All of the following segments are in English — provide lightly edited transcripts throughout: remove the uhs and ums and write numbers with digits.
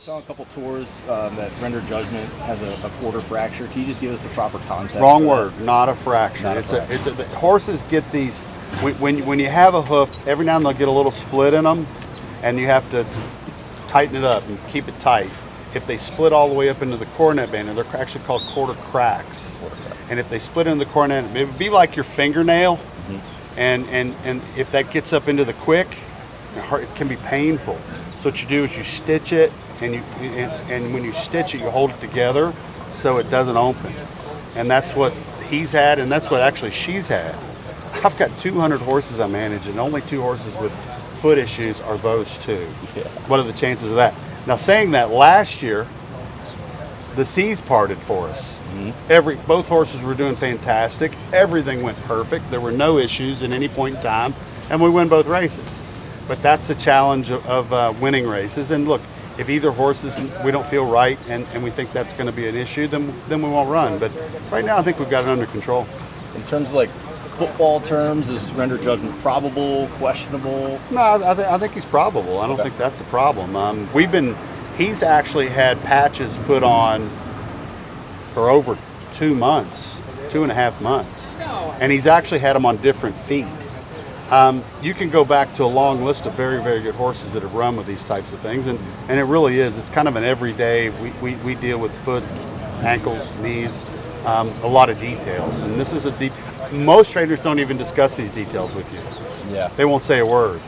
Saw a couple tours that render judgment has a quarter fracture. Can you just give us the proper context? Wrong word, not a fracture. Not a The horses get these, when you have a hoof, every now and then they'll get a little split in them, and you have to tighten it up and keep it tight. If they split all the way up into the coronet band, and they're actually called quarter cracks. And if they split into the coronet, it would be like your fingernail, and if that gets up into the quick, it can be painful. So what you do is you stitch it, and when you stitch it, you hold it together so it doesn't open. And that's what he's had, and that's what actually she's had. I've got 200 horses I manage, and only 2 horses with foot issues are those 2. Yeah. What are the chances of that? Now, saying that, last year, the seas parted for us. Both horses were doing fantastic. Everything went perfect. There were no issues at any point in time, and we win both races. But that's the challenge of winning races. And look, if either horses we don't feel right and we think that's going to be an issue, then we won't run. But right now, I think we've got it under control. In terms of like football terms, is render judgment probable, questionable? No, I think he's probable. I don't think that's a problem. He's actually had patches put on for over 2 months, 2.5 months, and he's actually had them on different feet. You can go back to a long list of very, very good horses that have run with these types of things, and it really is. It's kind of an everyday. We deal with foot, ankles, knees, a lot of details, and this is a deep. Most trainers don't even discuss these details with you. Yeah, they won't say a word.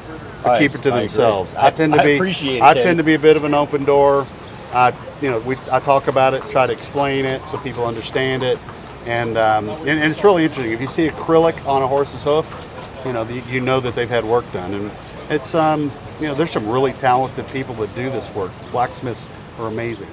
They keep it to themselves. I tend to be a bit of an open door. I talk about it, try to explain it so people understand it, and it's really interesting. If you see acrylic on a horse's hoof, you know that they've had work done, and it's there's some really talented people that do this work. Blacksmiths are amazing.